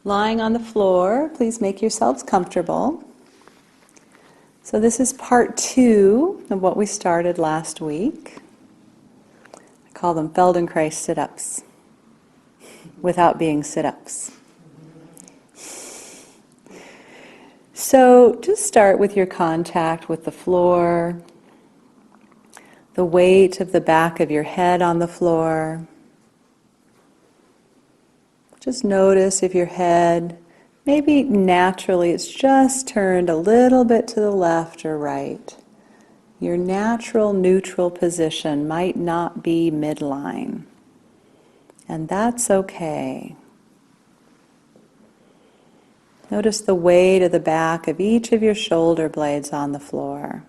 Lying on the floor, please make yourselves comfortable. So this is part 2 of what we started last week. I call them Feldenkrais sit-ups, without being sit-ups. So just start with your contact with the floor, the weight of the back of your head on the floor. Just notice if your head, maybe naturally it's just turned a little bit to the left or right. Your natural neutral position might not be midline, and that's okay. Notice the weight of the back of each of your shoulder blades on the floor.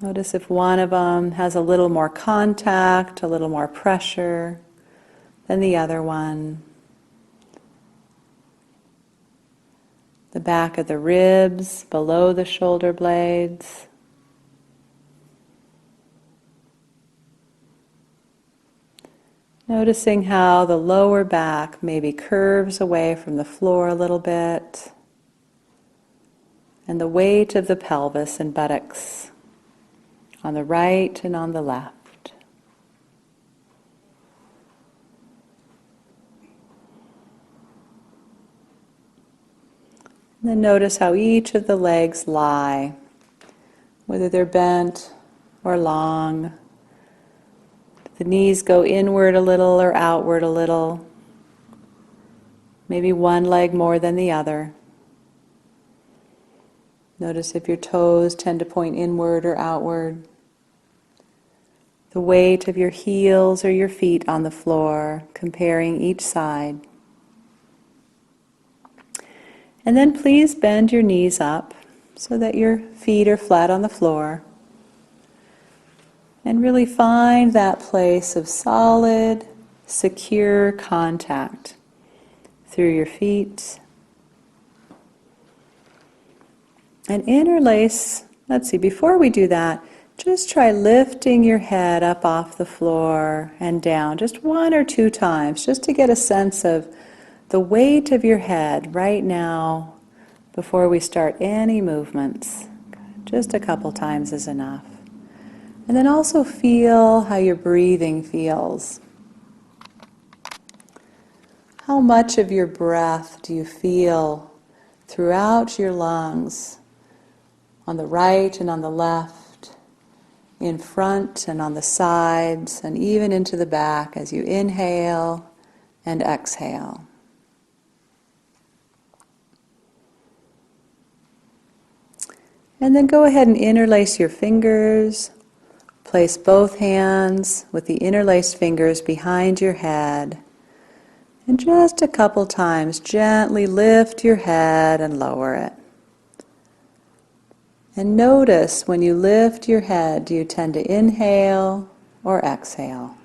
Notice if one of them has a little more contact, a little more pressure than the other one. The back of the ribs below the shoulder blades. Noticing how the lower back maybe curves away from the floor a little bit, and the weight of the pelvis and buttocks on the right and on the left. And then notice how each of the legs lie, whether they're bent or long. The knees go inward a little or outward a little. Maybe one leg more than the other. Notice if your toes tend to point inward or outward. The weight of your heels or your feet on the floor, comparing each side. And then please bend your knees up so that your feet are flat on the floor. And really find that place of solid, secure contact through your feet. And interlace, before we do that, just try lifting your head up off the floor and down just 1 or 2 times, just to get a sense of the weight of your head right now before we start any movements. Just a couple times is enough. And then also feel how your breathing feels. How much of your breath do you feel throughout your lungs, on the right and on the left, in front and on the sides, and even into the back as you inhale and exhale. And then go ahead and interlace your fingers. Place both hands with the interlaced fingers behind your head. And just a couple times, gently lift your head and lower it. And notice when you lift your head, do you tend to inhale or exhale?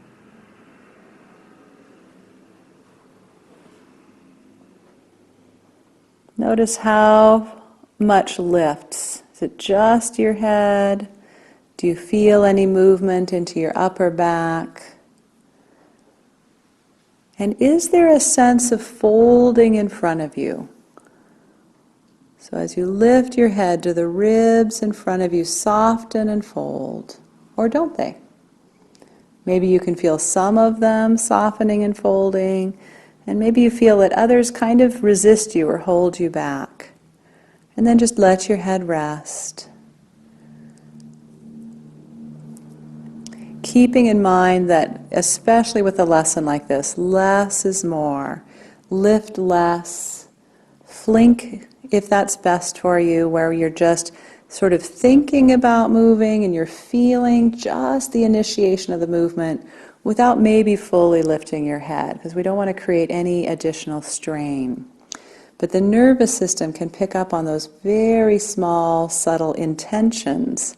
Notice how much lifts. Is it just your head? Do you feel any movement into your upper back? And is there a sense of folding in front of you? So as you lift your head, do the ribs in front of you soften and fold? Or don't they? Maybe you can feel some of them softening and folding, and maybe you feel that others kind of resist you or hold you back. And then just let your head rest. Keeping in mind that, especially with a lesson like this, less is more. Lift less. Flink if that's best for you, where you're just sort of thinking about moving and you're feeling just the initiation of the movement without maybe fully lifting your head, because we don't want to create any additional strain. But the nervous system can pick up on those very small, subtle intentions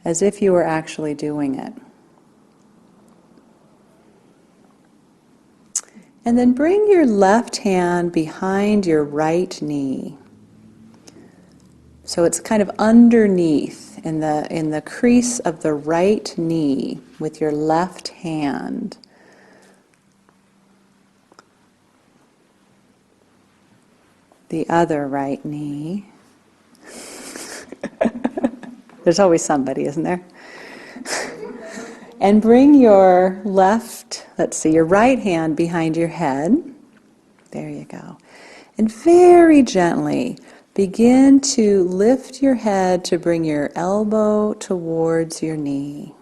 as if you were actually doing it. And then bring your left hand behind your right knee. So it's kind of underneath in the crease of the right knee with your left hand. the other right knee. There's always somebody, isn't there? And bring your your right hand behind your head. There you go. And very gently begin to lift your head to bring your elbow towards your knee.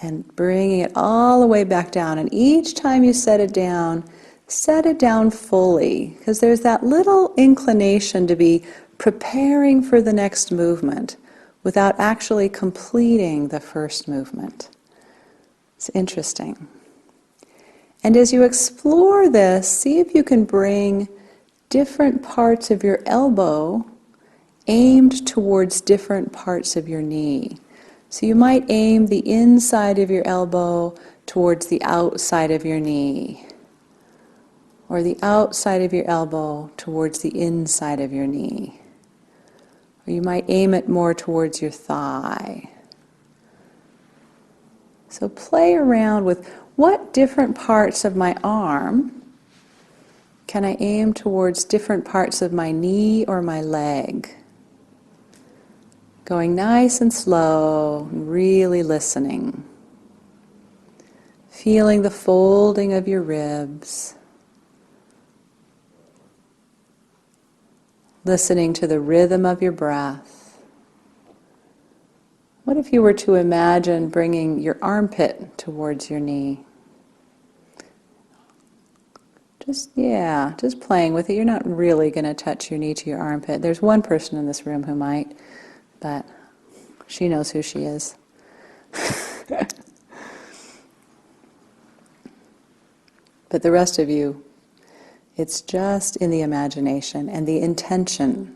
And bringing it all the way back down. And each time you set it down fully, because there's that little inclination to be preparing for the next movement without actually completing the first movement. It's interesting. And as you explore this, see if you can bring different parts of your elbow aimed towards different parts of your knee. So you might aim the inside of your elbow towards the outside of your knee, or the outside of your elbow towards the inside of your knee. Or you might aim it more towards your thigh. So play around with what different parts of my arm can I aim towards different parts of my knee or my leg. Going nice and slow, really listening. Feeling the folding of your ribs. Listening to the rhythm of your breath. What if you were to imagine bringing your armpit towards your knee? Just playing with it. You're not really going to touch your knee to your armpit. There's one person in this room who might, but she knows who she is. But the rest of you, it's just in the imagination and the intention.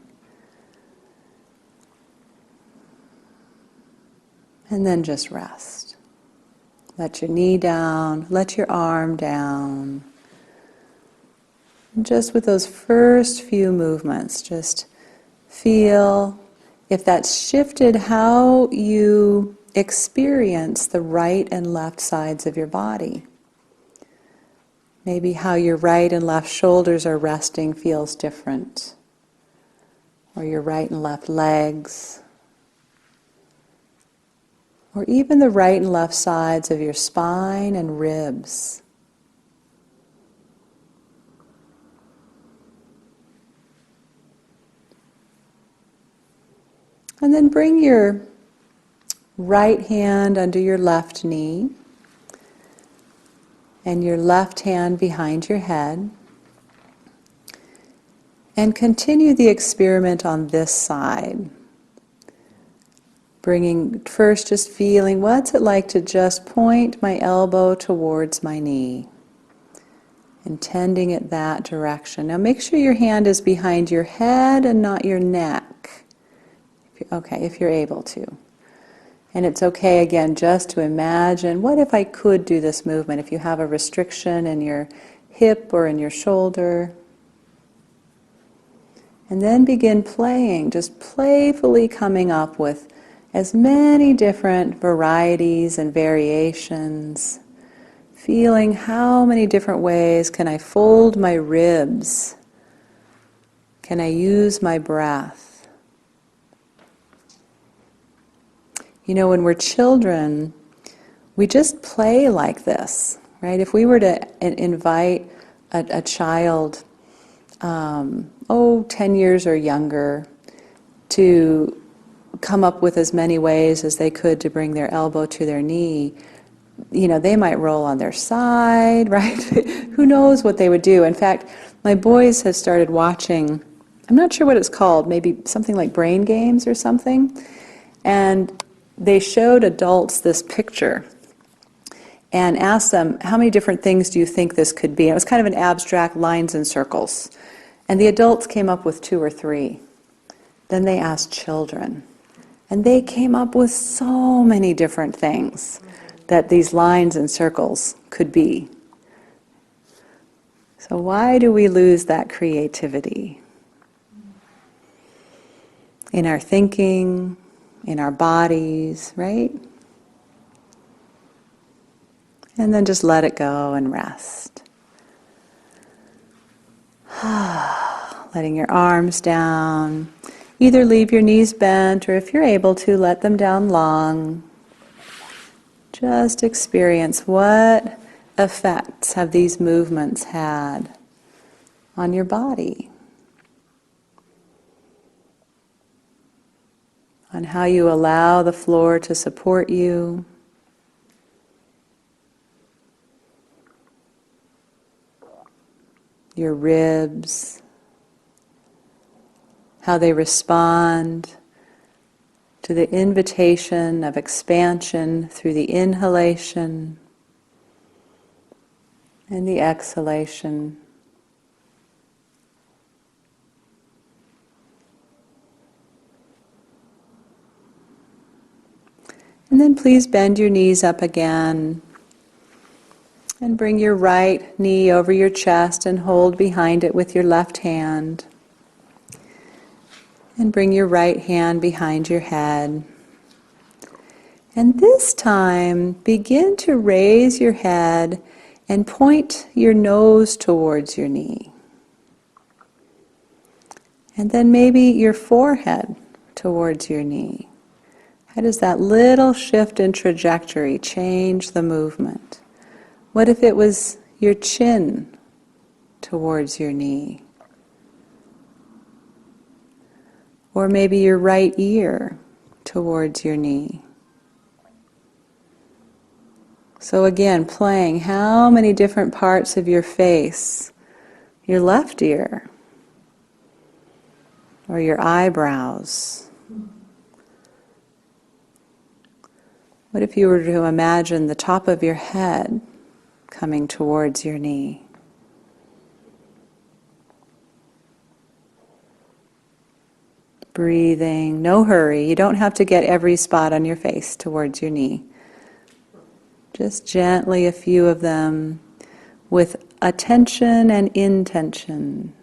And then just rest. Let your knee down, let your arm down. And just with those first few movements, just feel if that's shifted how you experience the right and left sides of your body. Maybe how your right and left shoulders are resting feels different. Or your right and left legs. Or even the right and left sides of your spine and ribs. And then bring your right hand under your left knee and your left hand behind your head. And continue the experiment on this side. Bringing first, just feeling what's it like to just point my elbow towards my knee. Intending it that direction. Now make sure your hand is behind your head and not your neck. If you're able to. And it's okay, again, just to imagine, what if I could do this movement? If you have a restriction in your hip or in your shoulder. And then begin playing, just playfully coming up with as many different varieties and variations. Feeling how many different ways can I fold my ribs? Can I use my breath? You know, when we're children, we just play like this, right? If we were to invite a child, 10 years or younger, to come up with as many ways as they could to bring their elbow to their knee, you know, they might roll on their side, right? Who knows what they would do? In fact, my boys have started watching, I'm not sure what it's called, maybe something like Brain Games or something, and they showed adults this picture and asked them, how many different things do you think this could be? And it was kind of an abstract lines and circles. And the adults came up with 2 or 3. Then they asked children. And they came up with so many different things that these lines and circles could be. So why do we lose that creativity? In our thinking, in our bodies, right? And then just let it go and rest. Letting your arms down. Either leave your knees bent, or if you're able to, let them down long. Just experience what effects have these movements had on your body, on how you allow the floor to support you, your ribs, how they respond to the invitation of expansion through the inhalation and the exhalation. And then please bend your knees up again and bring your right knee over your chest and hold behind it with your left hand. And bring your right hand behind your head. And this time, begin to raise your head and point your nose towards your knee. And then maybe your forehead towards your knee. How does that little shift in trajectory change the movement? What if it was your chin towards your knee? Or maybe your right ear towards your knee. So again, playing how many different parts of your face, your left ear, or your eyebrows. What if you were to imagine the top of your head coming towards your knee? Breathing, no hurry. You don't have to get every spot on your face towards your knee. Just gently a few of them with attention and intention.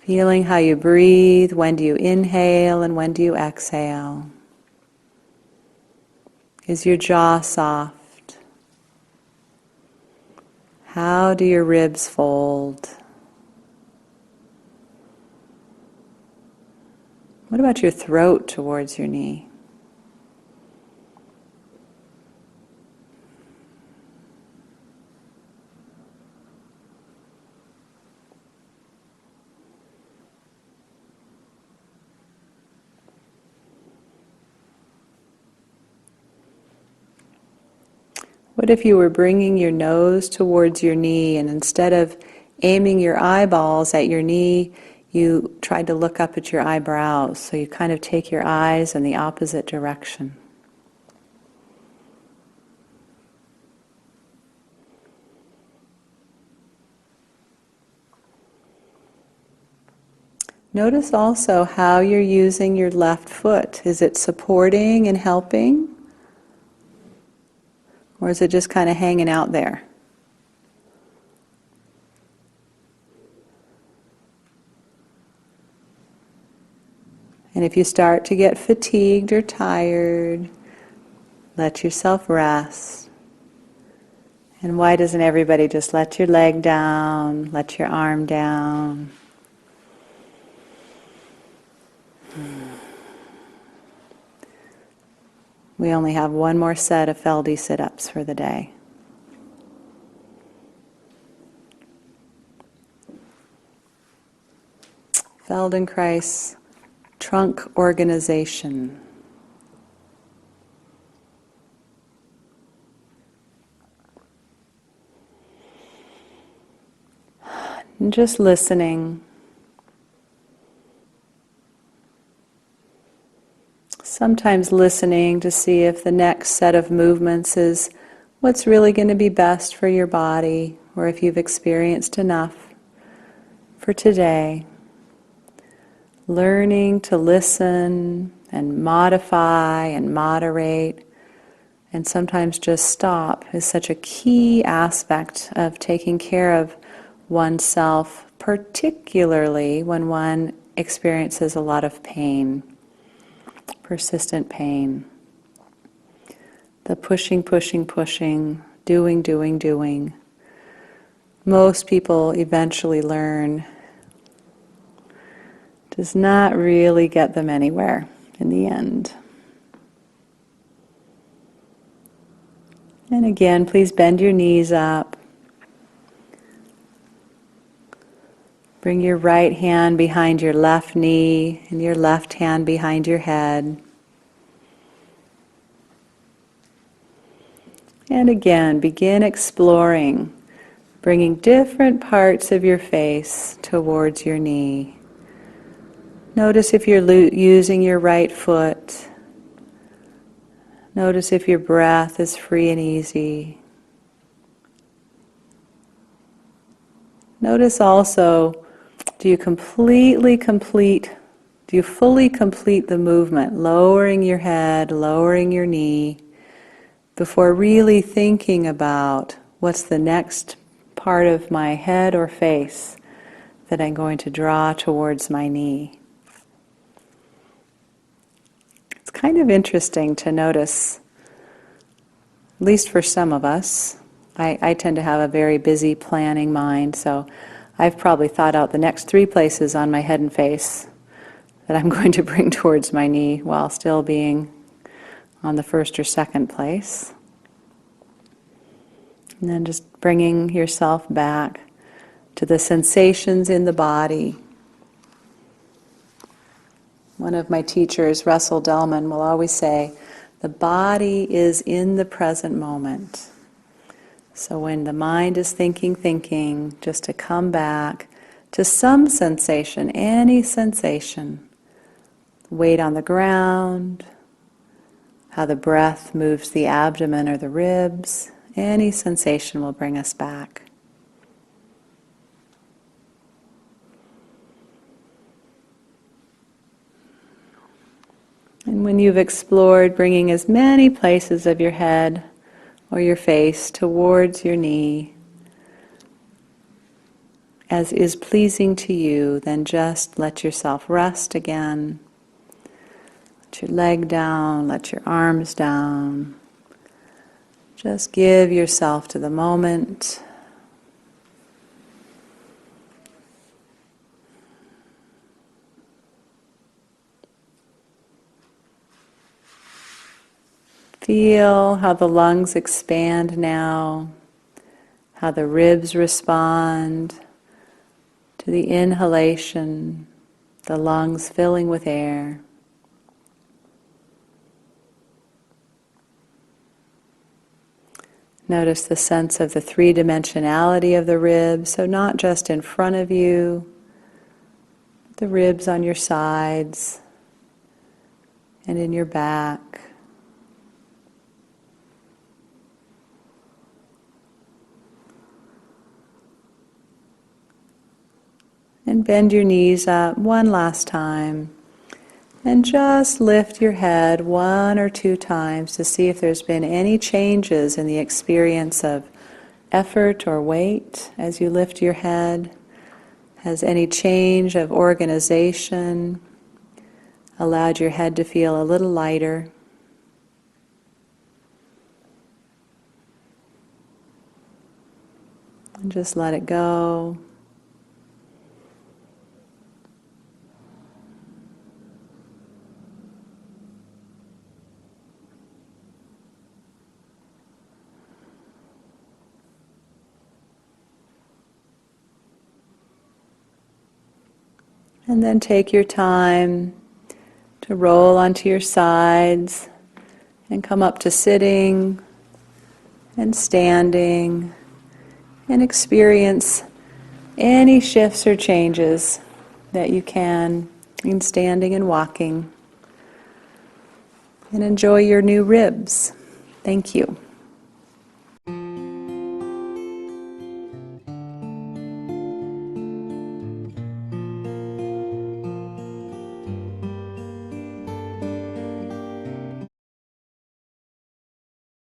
Feeling how you breathe, when do you inhale and when do you exhale? Is your jaw soft? How do your ribs fold? What about your throat towards your knee? What if you were bringing your nose towards your knee and instead of aiming your eyeballs at your knee, you tried to look up at your eyebrows, so you kind of take your eyes in the opposite direction. Notice also how you're using your left foot. Is it supporting and helping? Or is it just kind of hanging out there? And if you start to get fatigued or tired, let yourself rest. And why doesn't everybody just let your leg down, let your arm down? We only have one more set of Feldi sit-ups for the day. Feldenkrais trunk organization. And just listening. Sometimes listening to see if the next set of movements is what's really going to be best for your body, or if you've experienced enough for today. Learning to listen and modify and moderate, and sometimes just stop is such a key aspect of taking care of oneself, particularly when one experiences a lot of pain, persistent pain. The pushing, pushing, pushing, doing, doing, doing most people eventually learn does not really get them anywhere in the end. And again, please bend your knees up. Bring your right hand behind your left knee and your left hand behind your head. And again, begin exploring, bringing different parts of your face towards your knee. Notice if you're using your right foot. Notice if your breath is free and easy. Notice also, do you fully complete the movement, lowering your head, lowering your knee, before really thinking about what's the next part of my head or face that I'm going to draw towards my knee. It's kind of interesting to notice, at least for some of us. I tend to have a very busy planning mind, so I've probably thought out the next 3 places on my head and face that I'm going to bring towards my knee while still being on the first or second place. And then just bringing yourself back to the sensations in the body. One of my teachers, Russell Delman, will always say, the body is in the present moment. So when the mind is thinking, just to come back to some sensation, any sensation. Weight on the ground, how the breath moves the abdomen or the ribs. Any sensation will bring us back. And when you've explored bringing as many places of your head or your face towards your knee as is pleasing to you, then just let yourself rest again. Let your leg down, let your arms down. Just give yourself to the moment. Feel how the lungs expand now, how the ribs respond to the inhalation, the lungs filling with air. Notice the sense of the three-dimensionality of the ribs, so not just in front of you, the ribs on your sides and in your back. And bend your knees up one last time. And just lift your head 1 or 2 times to see if there's been any changes in the experience of effort or weight as you lift your head. Has any change of organization allowed your head to feel a little lighter? And just let it go. And then take your time to roll onto your sides and come up to sitting and standing and experience any shifts or changes that you can in standing and walking. And enjoy your new ribs. Thank you.